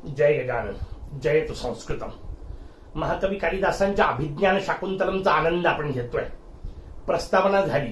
जय गजानन, जयतु संस्कृतम. महाकवी कालिदासांच्या अभिज्ञान शाकुंतलमचा आनंद आपण घेतोय. प्रस्तावना झाली.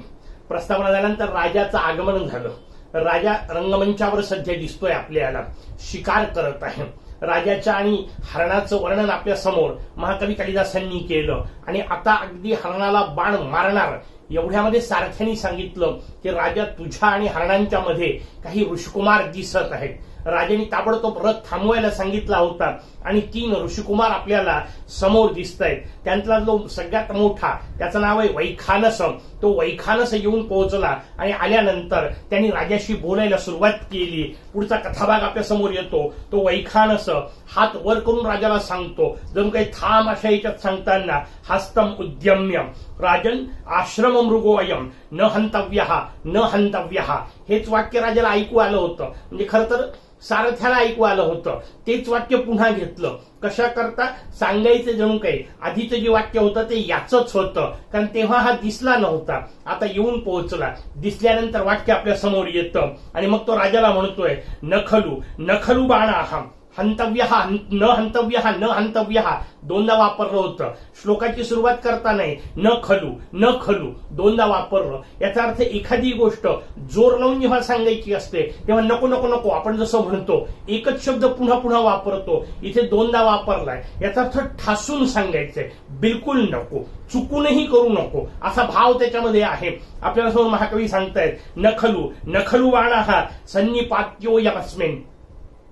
प्रस्तावना झाल्यानंतर राजाचं आगमन झालं. राजा रंगमंचावर सध्या दिसतोय आपल्याला, शिकार करत आहे. राजाच्या आणि हरणाचं वर्णन आपल्या समोर महाकवी कालिदासांनी केलं. आणि आता अगदी हरणाला बाण मारणार एवढ्यामध्ये सारथ्याने सांगितलं की राजा, तुझ्या आणि हरणांच्या मध्ये काही ऋषिकुमार दिसत आहेत. राजाने ताबडतोब रथ थांबवायला सांगितला होता आणि 3 ऋषिकुमार आपल्याला समोर दिसत आहेत. त्यांतला जो सगळ्यात मोठा, त्याचं नाव आहे वैखानस. तो वैखानस येऊन पोहोचला आणि आल्यानंतर त्यांनी राजाशी बोलायला सुरुवात केली. पुढचा कथाभाग आपल्या समोर येतो. तो वैखानस हात वर करून राजाला सांगतो, जणू काही थांब अशा याच्यात सांगताना, हस्तम उद्यम्य राजन आश्रम मृगो अयम न हंतव्यः न हंतव्यः. हेच वाक्य राजाला ऐकू आलं होतं. म्हणजे खरं तर सारथ्याला ऐकू आलं होतं. तेच वाक्य पुन्हा घेतलं. कशा करता सांगायचं, जणू काही आधीचं जे वाक्य होतं ते याचंच होतं, कारण तेव्हा हा दिसला नव्हता. आता येऊन पोहोचला. दिसल्यानंतर वाक्य आपल्या समोर येतं आणि मग तो राजाला म्हणतोय, नखलू नखलू बाणाहम हंतव्यः न हंतव्यः न हंतव्यः. दोनदा वापरलं होतं. श्लोकाची सुरुवात करताना न खलू न खलू दोनदा वापरलं. याचा अर्थ एखादी गोष्ट जोर लावून जेव्हा सांगायची असते तेव्हा नको नको नको आपण जसं म्हणतो एकच शब्द पुन्हा पुन्हा वापरतो, इथे दोनदा वापरलाय. याचा अर्थ ठासून सांगायचंय, बिलकुल नको, चुकूनही करू नको असा भाव त्याच्यामध्ये आहे. आपल्याला समोर महाकवी सांगतायत, नखलू नखलू बाणाः सन्निपात्यो यस्मिन्.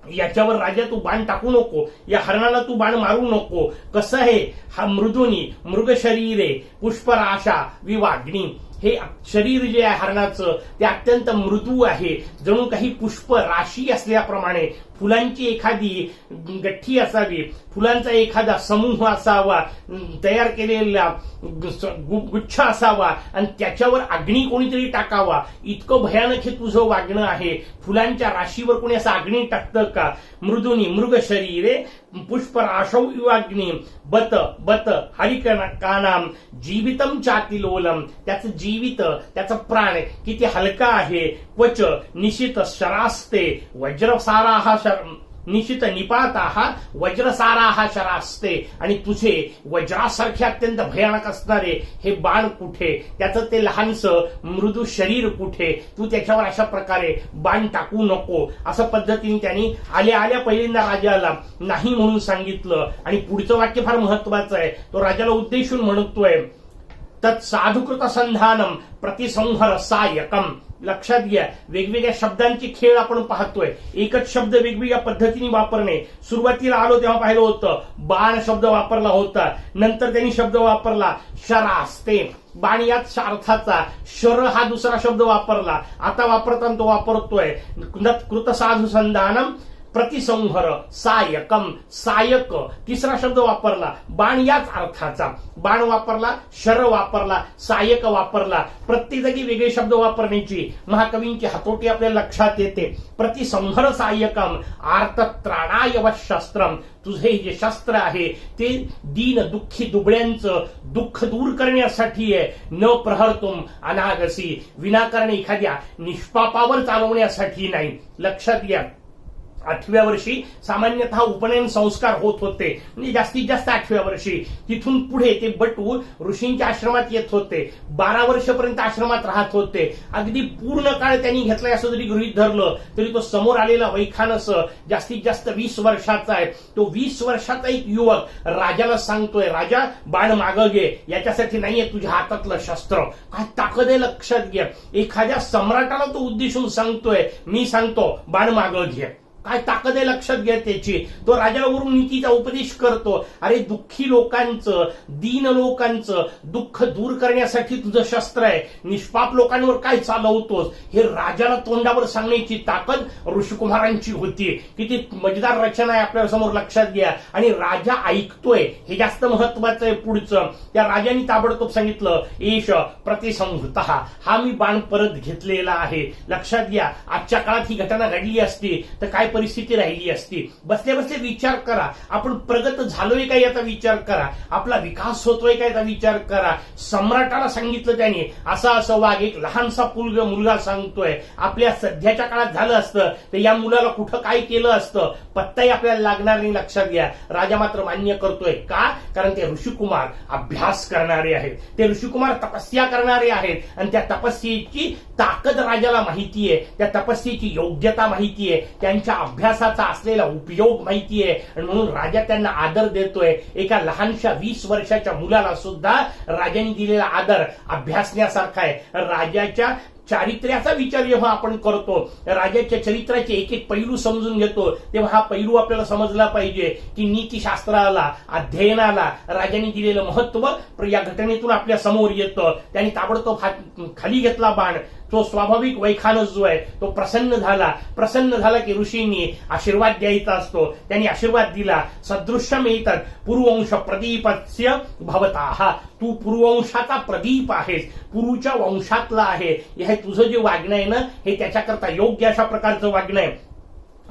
याच्यावर राजा तू बाण टाकू नको, या हरणाला तू बाण मारू नको. कसं आहे, हा मृदुनी मृग शरीरे पुष्पराशा विवाग्नी. हे शरीर जे आहे हरणाचं ते अत्यंत मृदू आहे, जणू काही पुष्प राशी असल्याप्रमाणे. फुलांची एखादी गठ्ठी असावी, फुलांचा एखादा समूह असावा, तयार केलेला गुच्छ असावा आणि त्याच्यावर अग्नी कोणीतरी टाकावा. इतकं भयानक हे तुझं वागणं आहे. फुलांच्या राशीवर कोणी असं अग्नी टाकतं का? मृदुनी मृग शरीरे पुष्पराशौ युवाग्नी बत बत हरिकानाम जीवितम चातिलोलम. त्याचं जीवित, त्याचा प्राण किती हलका आहे. क्वच निशित शरास्ते वज्रसाराः निशित निपाताः वज्रसाराः शरास्ते. आणि तुझे वज्रासारखे अत्यंत भयानक असणारे हे बाण कुठे? त्याचं ते लहानसं मृदू शरीर कुठे? तू त्याच्यावर अशा प्रकारे बाण टाकू नको. असं पद्धतीने त्यांनी आल्या आल्या पहिल्यांदा राजाला नाही म्हणून सांगितलं. आणि पुढचं वाक्य फार महत्वाचं आहे. तो राजाला उद्देशून म्हणतोय, तत् साधुकृत संधानम प्रतिसंहर सायकम. लक्षात घ्या, वेगवेगळ्या शब्दांची खेळ आपण पाहतोय. एकच शब्द वेगवेगळ्या पद्धतीने वापरणे. सुरुवातीला आलो तेव्हा पाहिलं होतं, बाण शब्द वापरला होता. नंतर त्यांनी शब्द वापरला शरास्ते, बाण याच अर्थाचा. शर हा दुसरा शब्द वापरला. आता वापरताना तो वापरतोय कृत साधु संधानम प्रतिसंहर सायकम. सायक तिसरा शब्द वापरला. बाण याच अर्थाचा. बाण वापरला, शर वापरला, सायक वापरला. प्रत्येक जागी वेगळे शब्द वापरण्याची महाकवींची हातोटी आपल्या लक्षात येते. प्रतिसंहर सायकम आर्तत्राणाय शस्त्रम. तुझे जे शस्त्र आहे ते दीन दुःखी दुबळ्यांचं दुःख दूर करण्यासाठी आहे. न प्रहर्तुम अनागसी. विनाकारण एखाद्या निष्पापावर चालवण्यासाठी नाही. लक्षात घ्या, 8व्या वर्षी सामान्यतः उपनयन संस्कार होत होते. म्हणजे जास्तीत जास्त 8व्या वर्षी. तिथून पुढे ते बटू ऋषींच्या आश्रमात येत होते. 12 वर्षपर्यंत आश्रमात राहत होते. अगदी पूर्ण काळ त्यांनी घेतलाय असं जरी गृहीत धरलं तरी तो समोर आलेला वैखानस जास्तीत जास्त 20 वर्षाचा आहे. तो 20 वर्षाचा एक युवक राजाला सांगतोय, राजा बाण मागं घे, याच्यासाठी नाहीये तुझ्या हातातलं शस्त्र. काय ताकद आहे लक्षात घ्या. एखाद्या सम्राटाला तो उद्देशून सांगतोय, मी सांगतो बाण मागं घे. काय ताकद आहे लक्षात घ्या त्याची. तो राजाला वरून नीतीचा उपदेश करतो. अरे, दुःखी लोकांचं, दीन लोकांचं दुःख दूर करण्यासाठी तुझं शस्त्र आहे. निष्पाप लोकांवर काय चालवतोस? हे राजाला तोंडावर सांगण्याची ताकद ऋषिकुमारांची होती. किती मजेदार रचना आहे आपल्या समोर, लक्षात घ्या. आणि राजा ऐकतोय, हे जास्त महत्वाचं आहे. पुढचं त्या राजाने ताबडतोब सांगितलं, एष प्रतिसंहृतः. हा मी बाण परत घेतलेला आहे. लक्षात घ्या, आजच्या काळात ही घटना घडली असती तर काय परिस्थिती राहिली असती. बसले बसले विचार करा, आपण प्रगत झालोय का याचा विचार करा, आपला विकास होतोय का याचा विचार करा. सम्राटाला सांगितलं त्याने, असं असं वाघ. एक लहानसा मुलगा सांगतोय. आपल्या सध्याच्या काळात झालं असतं तर या मुलाला कुठं काय केलं असतं पत्ताही आपल्याला लागणार नाही. लक्षात घ्या. राजा मात्र मान्य करतोय. का? कारण ते ऋषिकुमार अभ्यास करणारे आहेत, ते ऋषिकुमार तपस्या करणारे आहेत, आणि त्या तपस्येची ताकद राजाला माहितीये, त्या तपस्येची योग्यता माहितीये, त्यांच्या अभ्यासाचा असलेला उपयोग माहितीये, आणि म्हणून राजा त्यांना आदर देतोय. एका लहानशा 20 वर्षाच्या मुलाला सुद्धा राजाने दिलेला आदर अभ्यासण्यासारखा आहे. राजाच्या चारित्र्याचा विचार जेव्हा आपण करतो, राजाच्या चरित्राचे एक एक पैलू समजून घेतो, तेव्हा हा पैलू आपल्याला समजला पाहिजे की नीतिशास्त्राला, अध्ययनाला राजाने दिलेलं महत्व या घटनेतून आपल्या समोर येतं. त्यांनी ताबडतोब खाली घेतला बाण. तो स्वाभाविक वैखानस जो आहे तो प्रसन्न झाला की ऋषींनी आशीर्वाद द्यायचा असतो. त्यांनी आशीर्वाद दिला. सदृश्यम एतत् पूर्ववंश प्रदीपस्य भवताः. तू पूर्ववंशाचा प्रदीप आहेस, पुरुच्या वंशातला आहे. हे तुझं जे वागणं आहे ना, हे त्याच्याकरता योग्य अशा प्रकारचं वागणं आहे.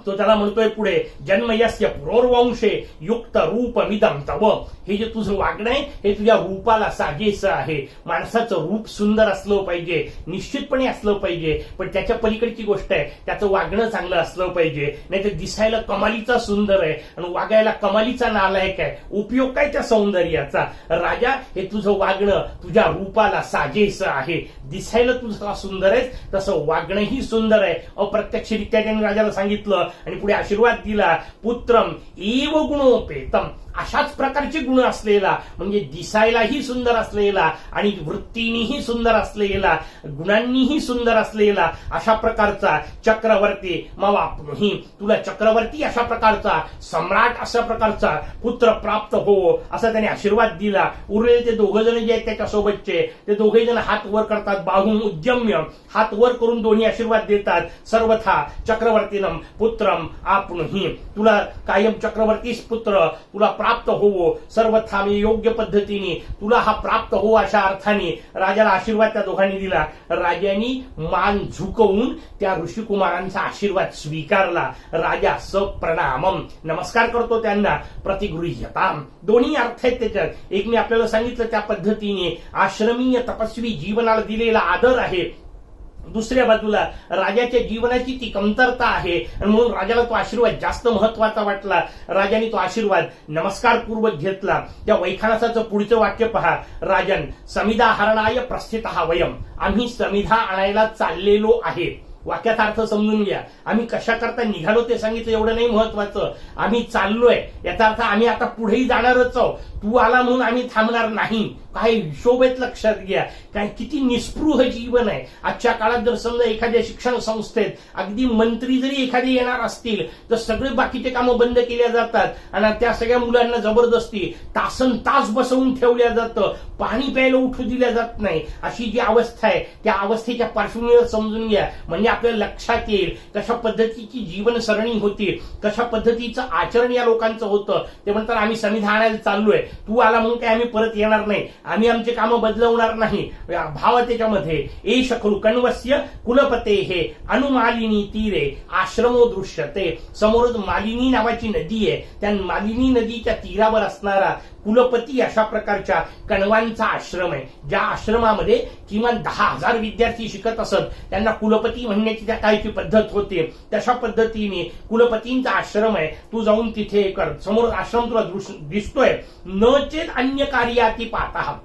तो त्याला म्हणतोय पुढे, जन्मयस्य पुरोर्वंशे युक्त रूपमिदं तव. हे जे तुझं वागणं आहे हे तुझ्या रूपाला साजेसं आहे. माणसाचं रूप सुंदर असलं पाहिजे, निश्चितपणे असलं पाहिजे, पण त्याच्या पलीकडची गोष्ट आहे त्याचं वागणं चांगलं असलं पाहिजे. नाही तर दिसायला कमालीचा सुंदर आहे आणि वागायला कमालीचा नालायक आहे. उपयोग काय त्या सौंदर्याचा? राजा, हे तुझं वागणं तुझ्या रूपाला साजेसं आहे. दिसायला तुझं सुंदर आहे तसं वागणंही सुंदर आहे. अप्रत्यक्षरित्या त्यांनी राजाला सांगितलं आणि पुढे आशीर्वाद दिला. पुत्रम एव गुणोपेतम. अशाच प्रकारचे गुण असलेला, म्हणजे दिसायलाही सुंदर असलेला आणि वृत्तीनीही सुंदर असलेला, गुणांनीही सुंदर असलेला अशा प्रकारचा चक्रवर्ती मवाप्नुहि. तुला चक्रवर्ती अशा प्रकारचा, सम्राट अशा प्रकारचा पुत्र प्राप्त हो, असा त्याने आशीर्वाद दिला. उरलेले ते दोघ जण जे आहेत त्याच्यासोबतचे, ते दोघे जण हात वर करतात. बाहुम उद्यम्य, हात वर करून दोन्ही आशीर्वाद देतात. सर्वथा चक्रवर्तीनम पुत्रम आपनुहि. तुला कायम चक्रवर्तीस पुत्र तुला प्राप्त होवो. सर्वथा योग्य पद्धतीने तुला हा प्राप्त हो, अशा अर्थाने राजाला आशीर्वाद त्या दोघांनी दिला. राजांनी मान झुकवून त्या ऋषिकुमारांचा आशीर्वाद स्वीकारला. राजा सप्रणामम, नमस्कार करतो त्यांना. प्रतिगृह्यताम, दोन्ही अर्थ आहेत त्याच्यात. एक मी आपल्याला सांगितलं त्या पद्धतीने आश्रमीय तपस्वी जीवनाला दिलेला आदर आहे. दुसऱ्या बाजूला राजाच्या जीवनाची ती कमतरता आहे आणि म्हणून राजाला तो आशीर्वाद जास्त महत्वाचा वाटला. राजाने तो आशीर्वाद नमस्कारपूर्वक घेतला. त्या वैखानसाचं पुढचं वाक्य पहा. राजन समिधा हरणाय प्रस्थितः वयम. आम्ही समिधा आणायला चाललेलो आहे. वाक्याचा अर्थ समजून घ्या. आम्ही कशा करता निघालो ते सांगितलं, एवढं नाही महत्वाचं. आम्ही चाललोय याचा अर्थ आम्ही आता पुढेही जाणारच आहोत. तू आला म्हणून आम्ही थांबणार नाही. काय हिशोब आहेत लक्षात घ्या. काय किती निस्पृह जीवन आहे. आजच्या काळात जर समजा एखाद्या शिक्षण संस्थेत अगदी मंत्री जरी एखादे येणार असतील तर सगळे बाकीचे कामं बंद केल्या जातात आणि त्या सगळ्या मुलांना जबरदस्ती तासन तास बसवून ठेवल्या जातं. पाणी प्यायला उठू दिल्या जात नाही. अशी जी अवस्था आहे त्या अवस्थेच्या पार्श्वभूमीवर समजून घ्या. म्हणजे आपल्याला लक्षात येईल कशा पद्धतीची जीवनसरणी होती, कशा पद्धतीचं आचरण या लोकांचं होतं. ते म्हणतात आम्ही समिधा आणायला चाललोय, तू आला म्हणून काय आम्ही परत येणार नाही, आम्ही आमचे कामं बदलवणार नाही. भाव त्याच्यामध्ये एष खलु कण्वस्य कुलपते हे अनुमालिनी तीरे आश्रमो दृश्यते. समोरच मालिनी नावाची नदी आहे. त्या मालिनी नदीच्या तीरावर असणारा कुलपती अशा प्रकारच्या कण्वांचा आश्रम आहे. ज्या आश्रमामध्ये किमान 10,000 विद्यार्थी शिकत असत त्यांना कुलपती म्हणण्याची त्या काळची पद्धत होती. तशा पद्धतीने कुलपतींचा आश्रम आहे. तू जाऊन तिथे कर. समोर आश्रम तुला दिसतोय. न चेत अन्य कार्याती पाहता.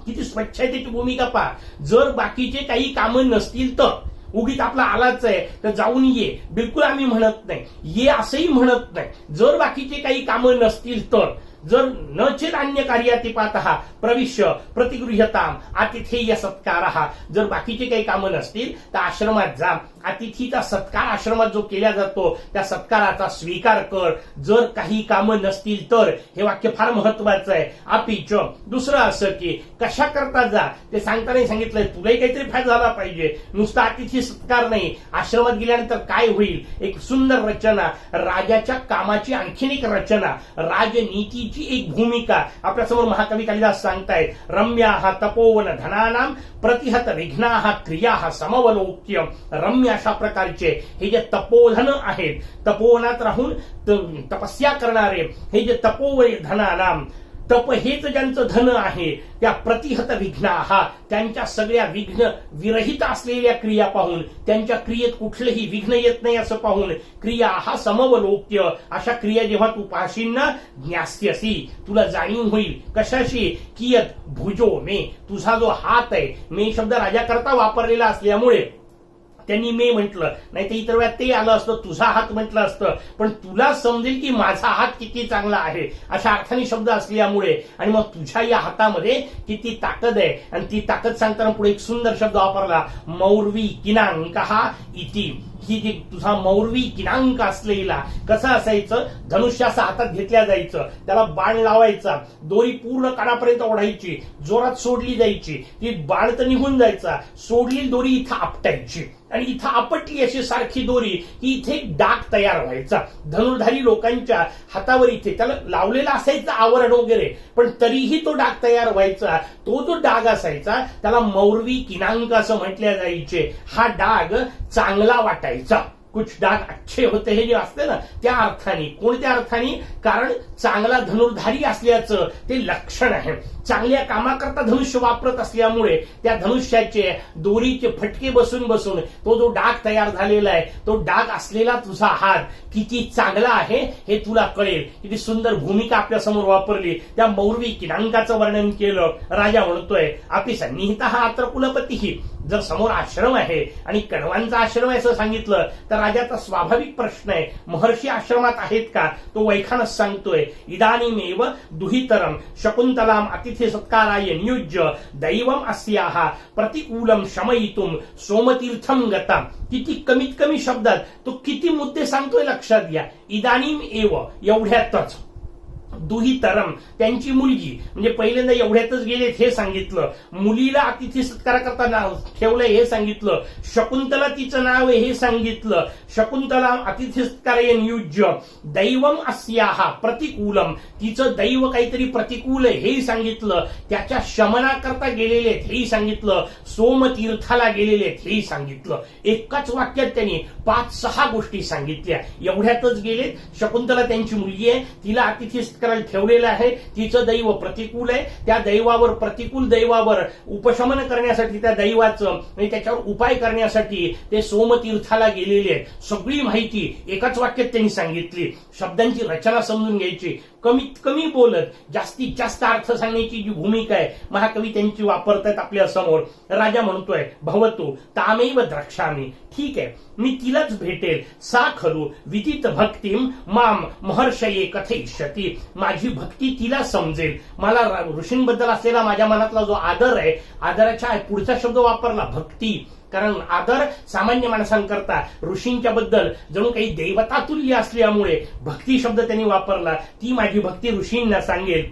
किती स्वच्छ आहे त्याची भूमिका पहा. जर बाकीचे काही कामं नसतील तर उगीच आपला आलाच आहे तर जाऊन ये, बिलकुल आम्ही म्हणत नाही. ये असंही म्हणत नाही. जर बाकीचे काही कामं नसतील तर, जर न चेत अन्य कार्याती पाहता प्रविश्य प्रतिगृह्यताम अतिथेय सत्कारः. जर बाकीचे काही कामं नसतील तर आश्रमात जा. अतिथीचा सत्कार आश्रमात जो केला जातो त्या सत्काराचा स्वीकार कर. जर काही कामं नसतील तर, हे वाक्य फार महत्वाचं आहे. अपिच, दुसरं असं की कशा करता जा ते सांगताना सांगितलंय. तुलाही काहीतरी फायदा झाला पाहिजे. नुसता अतिथी सत्कार नाही. आश्रमात गेल्यानंतर काय होईल, एक सुंदर रचना, राजाच्या कामाची आणखीन एक रचना. राजनीती तिची एक भूमिका आपल्यासमोर महाकवी कालिदास सांगतायत. रम्या तपोवन धनानाम प्रतिहत विघ्ना क्रिया समवलोक्य. रम्य अशा प्रकारचे हे जे तपोधन आहेत, तपोवनात राहून तपस्या करणारे हे जे तपोधनानाम, तप हेच ज्यांचं धन आहे, त्या प्रतिहत विघ्ना, त्यांच्या सगळ्या विघ्न विरहित असलेल्या क्रिया पाहून, त्यांच्या क्रियेत कुठलंही विघ्न येत नाही असं पाहून, क्रिया हा समवलोक्य, अशा क्रिया जेव्हा तू पाहशील ना, ज्ञास्यसी, तुला जाणीव होईल. कशाशी? कियत भुजो मे, तुझा जो हात आहे, मे शब्द राजाकरता वापरलेला असल्यामुळे त्यांनी मे म्हटलं, नाही तर इतर वेळात ते आलं असतं, तुझा हात म्हटलं असतं, पण तुला समजेल की माझा हात किती चांगला आहे अशा अर्थाने शब्द असल्यामुळे, आणि मग तुझ्या या हातामध्ये किती ताकद आहे. आणि ती ताकद सांगताना पुढे एक सुंदर शब्द वापरला, मौर्वी किनांकहा इति. ही जी तुझा मौर्वी किनांक असलेला कसं असायचं, धनुष्य असं हातात घेतल्या जायचं, त्याला बाण लावायचा, दोरी पूर्ण कानापर्यंत ओढायची, जोरात सोडली जायची, ती बाण तर निघून जायचा, सोडली दोरी इथं आपटायची, आणि इथं आपटली अशी सारखी दोरी की इथे एक डाग तयार व्हायचा. धनुर्धारी लोकांच्या हातावर इथे त्याला लावलेला असायचं आवरण वगैरे, पण तरीही तो डाग तयार व्हायचा. तो जो डाग असायचा त्याला मौर्वी किनांक असं म्हटल्या जायचे. हा डाग चांगला वाटायचा. कुछ डाग अच्छे होते हे जे असते ना, त्या अर्थाने. कोणत्या अर्थाने? कारण चांगला धनुर्धारी असल्याचं ते लक्षण आहे. चांगल्या कामाकरता धनुष्य वापरत असल्यामुळे त्या धनुष्याचे दोरीचे फटके बसून बसून तो जो डाग तयार झालेला आहे, तो डाग असलेला तुझा हात किती चांगला आहे हे तुला कळेल. किती सुंदर भूमिका आपल्या समोर वापरली. त्या मौर्वी किनांकाचं वर्णन केलं. राजा म्हणतोय, आपी सन्निहिता हा अत्र कुलपती. जर समोर आश्रम आहे आणि कण्वांचा आश्रम आहे असं सांगितलं तर राजाचा स्वाभाविक प्रश्न आहे, महर्षी आश्रमात आहेत का? तो वैखानस सांगतोय, इदानीमेव दुहितरम शकुंतलाम अतिथी सत्काराय नियुज्य दैवम अस्याहा प्रतिकूलम शमयितुम सोमतीर्थम गता. किती कमीत कमी शब्दात तो किती मुद्दे सांगतोय लक्षात घ्या. इदानीम एव, एवढ्यातच. दुहितरम, त्यांची मुलगी, म्हणजे पहिल्यांदा एवढ्यातच गेलेत हे सांगितलं. मुलीला अतिथी सत्कार करता नाव ठेवलंय हे सांगितलं. शकुंतला तिचं नाव आहे हे सांगितलं. शकुंतला अतिथी सत्कार नियुज्य दैवम अस्याहा प्रतिकूलम, तिचं दैव काहीतरी प्रतिकूल आहे हेही सांगितलं. त्याच्या शमनाकरता गेलेले हेही सांगितलं. सोमतीर्थाला गेलेले हेही सांगितलं. एकाच वाक्यात त्यांनी 5-6 गोष्टी सांगितल्या. एवढ्यातच गेलेत. शकुंतला त्यांची मुलगी आहे, तिला अतिथी करायला ठेवलेलं आहे, तिचं दैव प्रतिकूल आहे. त्या दैवावर, प्रतिकूल दैवावर उपशमन करण्यासाठी, त्या दैवाचं आणि त्याच्यावर उपाय करण्यासाठी ते सोमतीर्थाला गेलेले आहेत. सगळी माहिती एकाच वाक्यात त्यांनी सांगितली. शब्दांची रचना समजून घ्यायची, कमीत कमी बोलत जास्तीत जास्त अर्थ सांगण्याची जी भूमिका आहे महाकवी त्यांची वापरतात आपल्या समोर. राजा म्हणतोय, भवतु तामेव द्रक्ष्यामी. ठीक आहे, मी तिलाच भेटेल. सा खलु विदित भक्तिम माम महर्षये कथयिष्यति. माझी भक्ती तिला समजेल. मला ऋषींबद्दल असलेला माझ्या मनातला जो आदर आहे, आदराच्या पुढचा शब्द वापरला भक्ती. कारण आदर सामान्य माणसांकरता ऋषींच्या बद्दल जणू काही देवतातुल्य असल्यामुळे भक्ती शब्द त्यांनी वापरला. ती माझी भक्ती ऋषींना सांगेल.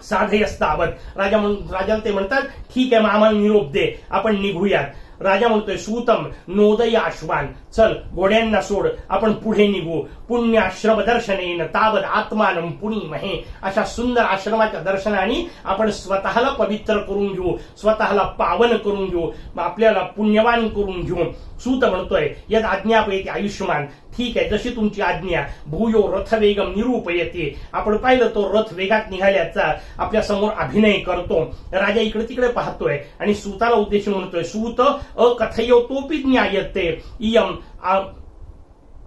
साधयस्तावत. राजाला ते म्हणतात, ठीक आहे, मग आम्हाला निरोप दे, आपण निघूयात. राजा म्हणतोय, सूतम नोदय अश्वान. चल, घोड्यांना सोड, आपण पुढे निघू. पुण्य आश्रम दर्शनेन तावद आत्मानं पुणीमहे. अशा सुंदर आश्रमाच्या दर्शनाने आपण स्वतःला पवित्र करून घेऊ, स्वतःला पावन करून घेऊ, आपल्याला पुण्यवान करून घेऊ. सूत म्हणतोय, यद आज्ञापयते आयुष्यमान. ठीक आहे, जशी तुमची आज्ञा. भूयो रथवेगम निरूपयते. आपण पाहिलं तो रथ वेगात निघाल्याचा आपल्या समोर अभिनय करतो. राजा इकडे तिकडे पाहतोय आणि सूताला उद्देशून म्हणतोय, सूत अकथयोतोपि ज्ञायते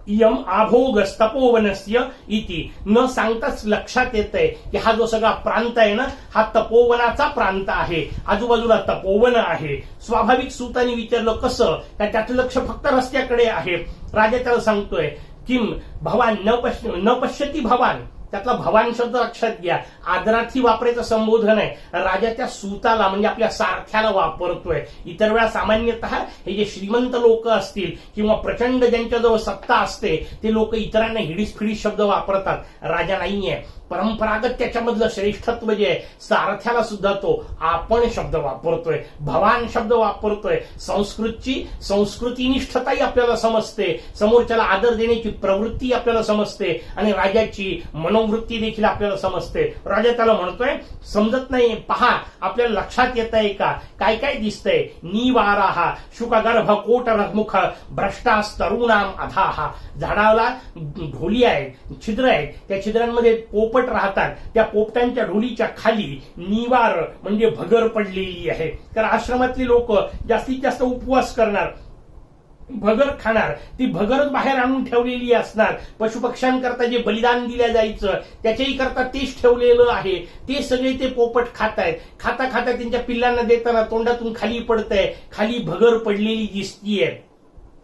इयम आभोगस्तपोवनस्य इति. न सांगताच लक्षात येतंय की हा जो सगळा प्रांत आहे ना, हा तपोवनाचा प्रांत आहे. आजूबाजूला तपोवन आहे. स्वाभाविक सूताने विचारलं, कसं? त्याचं लक्ष फक्त रस्त्याकडे आहे. राजा त्याला सांगतोय, किम भवान न पश्यती भवान. त्यातला भवान शब्द लक्षात घ्या, आदरार्थी वापरायचं संबोधन आहे. राजा त्या सूताला म्हणजे आपल्या सारथ्याला वापरतोय. इतर वेळा सामान्यतः हे जे श्रीमंत लोक असतील किंवा प्रचंड ज्यांच्याजवळ सत्ता असते ते लोक इतरांना हिडीस फिडीस शब्द वापरतात. राजा नाहीये. परंपरागत त्याच्यामधलं श्रेष्ठत्व जे आहे, सारथ्याला सुद्धा तो आपण शब्द वापरतोय, भवान शब्द वापरतोय. संस्कृतीनिष्ठताही आपल्याला समजते, समोरच्याला आदर देण्याची प्रवृत्ती आपल्याला समजते आणि राजाची मनोवृत्ती देखील आपल्याला समजते. राजा त्याला म्हणतोय समजत नाही, पहा आपल्याला लक्षात येत आहे का, काय काय दिसतंय. निवाराहा शुकगर्भ कोटरमुख भ्रष्टास तरुणाम अधाहा. झाडाला ढोली आहेत, छिद्र आहेत, त्या छिद्रांमध्ये पोपट राहतात. त्या पोपटांच्या ढोलीच्या खाली निवार म्हणजे भगर पडलेली आहे. कारण आश्रमातली लोक जास्तीत जास्त उपवास करणार, भगर खाणार. ती भगरच बाहेर आणून ठेवलेली असणार. पशुपक्ष्यांकरता जे बलिदान दिल्या जायचं त्याच्याही करता तेच ठेवलेलं आहे. ते सगळे ते पोपट खातायत. खाता खाता त्यांच्या पिल्लांना देताना तोंडातून खाली पडतंय, खाली भगर पडलेली दिसतीये.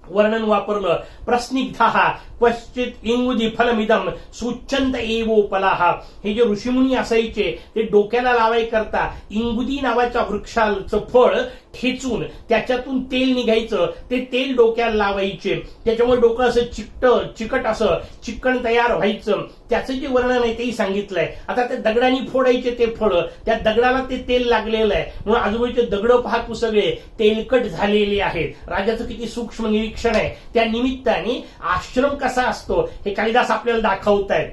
वर्णन वापरलं प्रस्निग्धा क्वचित इंगुदी फलमिदम सुच्चंत एवोपलाहा. हे जे ऋषीमुनी असायचे ते डोक्याला लावाय करता इंगुदी नावाच्या वृक्षाचं फळ ठेचून त्याच्यातून तेल निघायचं. ते तेल डोक्याला लावायचे. त्याच्यामुळे डोकं असं चिकट असं चिकण तयार व्हायचं. त्याचं जे वर्णन आहे तेही सांगितलंय. आता त्या दगडांनी फोडायचे ते फळ, त्या दगडाला ते तेल लागलेलं आहे म्हणून आजूबाजूचे दगड पाहतो सगळे तेलकट झालेले आहेत. राजाचं किती सूक्ष्म निरीक्षण आहे. त्या निमित्ताने आश्रम कसा असतो हे कालिदास आपल्याला दाखवतायत.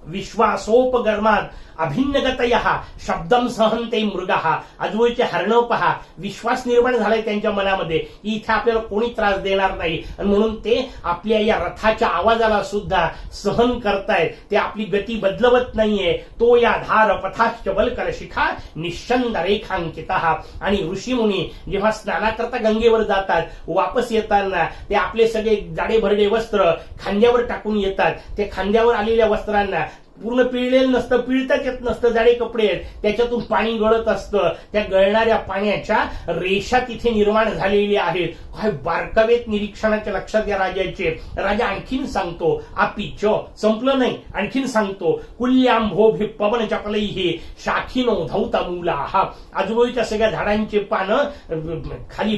विश्वासोपगर्मात अभिन्नगतयः शब्दम सहन्ते मृगः. आजूबाजूचे हरणं पहा, विश्वास निर्माण झालाय त्यांच्या मनामध्ये की इथे आपल्याला कोणी त्रास देणार नाही आणि म्हणून ते आपल्या या रथाच्या आवाजाला सुद्धा सहन करतायत. ते आपली गती बदलवत नाहीये. तो या धार पथाश्च बलकल शिखा निश्चंद रेखांकितः. आणि ऋषीमुनी जेव्हा स्नानाकरता गंगेवर जातात, वापस येताना ते आपले सगळे जाडे भरडे वस्त्र खांद्यावर टाकून येतात. ते खांद्यावर आलेल्या वस्त्रांना पूर्ण पिळलेलं नसतं, पिळताच येत नसतं, जाडे कपडे आहेत, त्याच्यातून पाणी गळत असतं. त्या गळणाऱ्या पाण्याच्या रेषा तिथे निर्माण झालेल्या आहेत. काय बारकावेत निरीक्षणाच्या लक्षात या राजाचे. राजा आणखीन सांगतो आपिच संपलं नाही, आणखीन सांगतो कुल्याम्भोभि पवन चपलैः शाखिनो धौतमूलाः. आजूबाजूच्या सगळ्या झाडांचे पानं खाली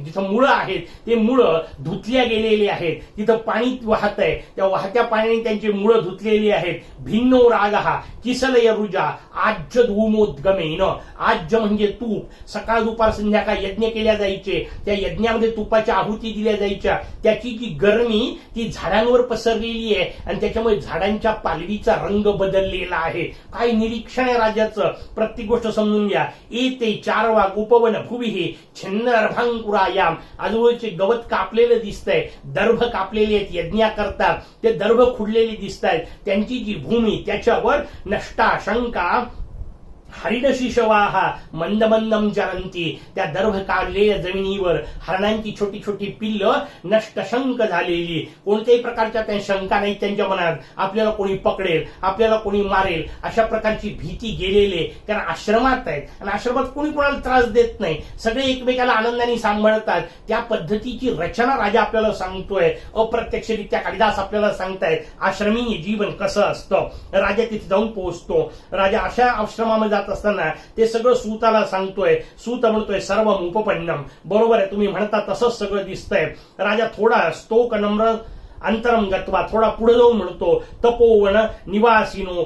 जिथं मुळं आहेत ते मुळं धुतल्या गेलेली आहेत. तिथं पाणी वाहत आहे, त्या वाहत्या पाण्याने त्यांची मुळं धुतलेली आहेत. भिन्नो रागः किसलय रुजा आज्य धूमोद्गमेन. आज्य म्हणजे तूप. सकाळ दुपार संध्याकाळ यज्ञ केल्या जायचे. त्या यज्ञामध्ये तुपाच्या आहुती दिल्या जायच्या. त्याची जी गरमी ती झाडांवर पसरलेली आहे आणि त्याच्यामुळे झाडांच्या पालवीचा रंग बदललेला आहे. काय निरीक्षण आहे राजाचं. प्रत्येक गोष्ट समजून घ्या. एते चारवा उपवन भुवी छिन्नर्भांकुरायाम. आजूबाजूचे गवत कापलेलं दिसतंय, दर्भ कापलेले आहेत यज्ञाकरता. ते दर्भ खुडलेले दिसत आहेत. त्यांची जी भूमी त्याच्यावर नष्टा शंका हरिणशिशवाहा मंदमंदम चरंती. त्या दर्भ काढलेल्या जमिनीवर हरणांची छोटी छोटी पिल्लं नष्टशंक झालेली. कोणत्याही प्रकारच्या त्या शंका नाही त्यांच्या मनात. आपल्याला कोणी पकडेल, आपल्याला कोणी मारेल अशा प्रकारची भीती गेलेली. कारण आश्रमात आहेत आणि आश्रमात कोणी कोणाला त्रास देत नाही. सगळे एकमेकाला आनंदाने सांभाळतात. त्या पद्धतीची रचना राजा आपल्याला सांगतोय. अप्रत्यक्षरित्या कालिदास आपल्याला सांगतायत आश्रमी जीवन कसं असतं. राजा तिथे जाऊन पोहोचतो. राजा अशा आश्रमामध्ये असताना ते सगळं सूताला सांगतोय. सूत म्हणतोय सर्व उपपन्नम. बरोबर आहे, तुम्ही म्हणता तसंच सगळं दिसतंय. राजा थोडा स्तोक नम्र अंतरम गत्वा थोडा पुढे जाऊन म्हणतो तपोवन निवासिनो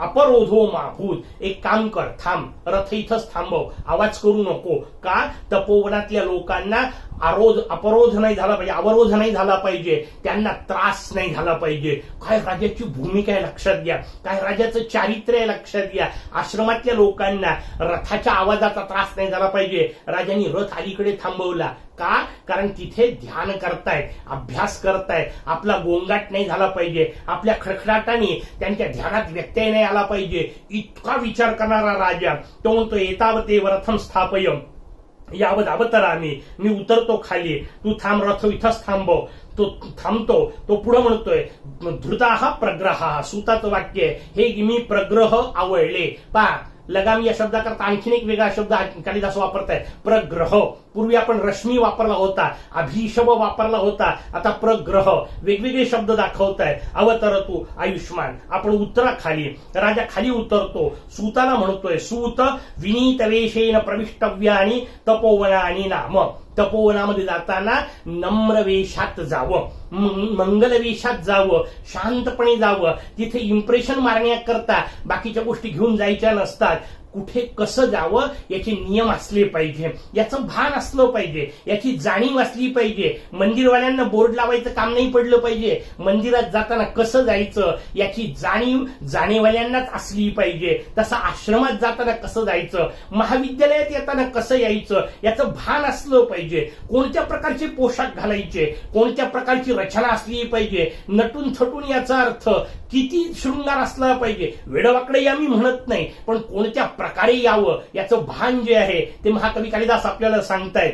अपरोधो माभूत. एक काम कर, थांब, रथ इथंच थांबव, आवाज करू नको. का? तपोवनातल्या लोकांना अपरोध नाही झाला पाहिजे, अवरोध नाही झाला पाहिजे, त्यांना त्रास नाही झाला पाहिजे. काय राजाची भूमिका आहे लक्षात घ्या. काय राजाचं चारित्र्य आहे लक्षात घ्या. आश्रमातल्या लोकांना रथाच्या आवाजाचा त्रास नाही झाला पाहिजे. राजांनी रथ अलीकडे थांबवला. का? कारण तिथे ध्यान करतायत, अभ्यास करतायत. आपला गोंगाट नाही झाला पाहिजे. आपल्या खडखडाटाने त्यांच्या ध्यानात व्यत्यय नाही आला पाहिजे. इतका विचार करणारा राजा. तो म्हणतो एतावतेव रथम स्थापयम यावत अवतरामी. मी उतरतो खाली, तू थांब, रथ इथंच थांबव. तो थांबतो. तो पुढे म्हणतोय धृताः प्रग्रह. सूताचं वाक्य हे मी प्रग्रह आवळले. पहा, लगाम या शब्दाकरता आणखीन एक वेगळा शब्द कालिदास वापरताय, प्रग्रह. पूर्वी आपण रश्मी वापरला होता, अभिशव वापरला होता, आता प्रग्रह. वेगवेगळे शब्द दाखवतायत. अवतरतु आयुष्मान. आपण उतरा खाली. राजा खाली उतरतो. सूताला म्हणतोय सूत विनीत वेशेन प्रविष्टव्यानी तपोवनानी नाम. तपोवनामध्ये जाताना नम्र वेशात जावं, मंगल वेशात जावं, शांतपणे जावं. तिथे इम्प्रेशन मारण्याकरता बाकीच्या गोष्टी घेऊन जायच्या नसतात. कुठे कसं जावं याचे नियम असले पाहिजे, याचं भान असलं पाहिजे, याची जाणीव असली पाहिजे. मंदिरवाल्यांना बोर्ड लावायचं काम नाही पडलं पाहिजे. मंदिरात जाताना कसं जायचं याची जाणीव जाणेवाल्यांनाच असली पाहिजे. तसं आश्रमात जाताना कसं जायचं, महाविद्यालयात येताना कसं यायचं याचं भान असलं पाहिजे. कोणत्या प्रकारचे पोशाख घालायचे, कोणत्या प्रकारची रचना असली पाहिजे, नटून थटून याचा अर्थ किती शृंगार असला पाहिजे. वेडवाकडे आम्ही म्हणत नाही, पण कोणत्या प्रकारे यावं याचं भान जे आहे ते महाकवी कालिदास आपल्याला सांगतायत.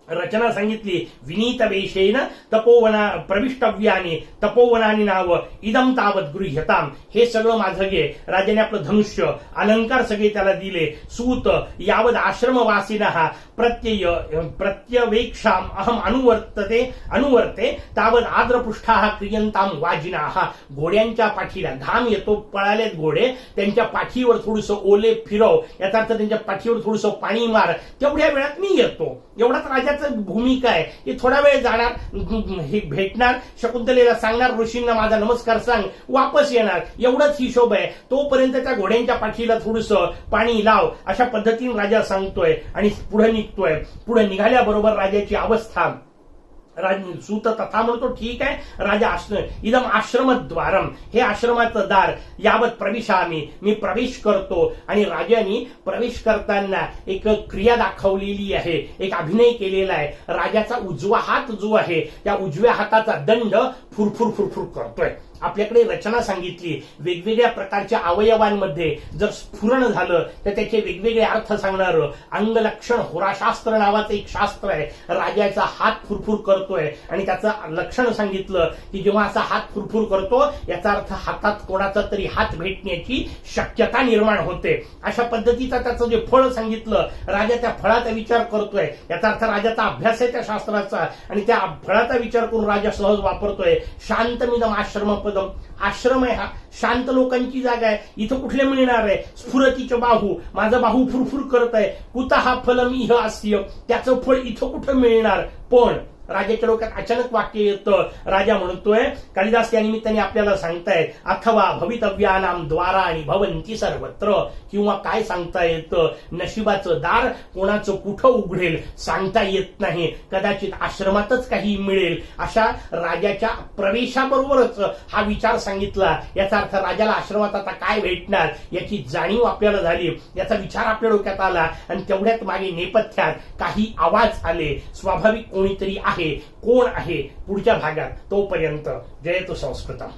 रचना सांगितली, विनीत वेशेन तपोवना प्रविष्टव्याने तपोवनानी नाव इदम तावत गृह्यताम. हे सगळं माझं घे. राजाने आपलं धनुष्य अलंकार सगळे त्याला दिले. सूत यावद आश्रमवासिनः प्रत्यवेक्षाम अहम अनुवर्ते तावद आद्रपृष्ठाः क्रियंताम वाजिनाः. घोड्यांच्या पाठीला घाम येतो, पळालेत घोडे, त्यांच्या पाठीवर थोडंसं ओले फिरव, याचा अर्थ त्यांच्या पाठीवर थोडंसं पाणी मार, तेवढ्या वेळात मी येतो. एवढाच राजाचं भूमिका आहे की थोडा वेळ जाणार, हे भेटणार, शकुंतलेला सांगणार ऋषींना माझा नमस्कार सांग, वापस येणार, एवढंच हिशोब आहे. तोपर्यंत त्या घोड्यांच्या पाठीला थोडंसं पाणी लाव, अशा पद्धतीने राजा सांगतोय आणि पुढे निघतोय. पुढे निघाल्याबरोबर राजाची अवस्था, सूत तथा म्हणतो, ठीक आहे राजा, इदम आश्रमद्वारम, हे आश्रमाचं दार, यावत प्रविशामी, मी प्रवेश करतो. आणि राजाने प्रवेश करताना एक क्रिया दाखवलेली आहे, एक अभिनय केलेला आहे. राजाचा उजवा हात जो आहे त्या उजव्या हाताचा दंड फुरफुर फुरफुर करतोय. आपल्याकडे रचना सांगितली, वेगवेगळ्या प्रकारच्या अवयवांमध्ये जर स्फुरण झालं तर त्याचे वेगवेगळे अर्थ सांगणारं अंगलक्षण होराशास्त्र नावाचं एक शास्त्र आहे. राजाचा हात फुरफुर करतोय आणि त्याचं लक्षण सांगितलं की जेव्हा असा हात फुरफुर करतो याचा अर्थ हातात कोणाचा तरी हात भेटण्याची शक्यता निर्माण होते. अशा पद्धतीचा त्याचं जे फळ सांगितलं, राजा त्या फळाचा विचार करतोय, याचा अर्थ राजाचा अभ्यास आहे त्या शास्त्राचा आणि त्या फळाचा विचार करून राजा सहज वापरतोय. शांतमिदम आश्रम पदम, आश्रम आहे हा, शांत लोकांची जागा आहे. इथं कुठले मिळणार आहे, स्फुरतीचं बाहू, माझं बाहू फुरफुर करत आहे, कुतः फलम इह अस्य, त्याचं फळ इथं कुठं मिळणार. पण राजाच्या डोक्यात अचानक वाक्य येतं. राजा म्हणतोय, कालिदास त्या निमित्ताने आपल्याला सांगतायत, अथवा भवितव्यानाम द्वाराणि भवन्ति सर्वत्र, किंवा काय सांगता येतं, नशिबाचं दार कोणाचं कुठं उघडेल सांगता येत नाही, कदाचित आश्रमातच काही मिळेल. अशा राजाच्या प्रवेशाबरोबरच हा विचार सांगितला. याचा अर्थ राजाला आश्रमात आता काय भेटणार याची जाणीव आपल्याला झाली, याचा विचार आपल्या डोक्यात आला. आणि तेवढ्यात मागे नेपथ्यात काही आवाज आले. स्वाभाविक कोणीतरी आहे, कोण आहे पुढच्या भागात. तोपर्यंत जयतु संस्कृतम.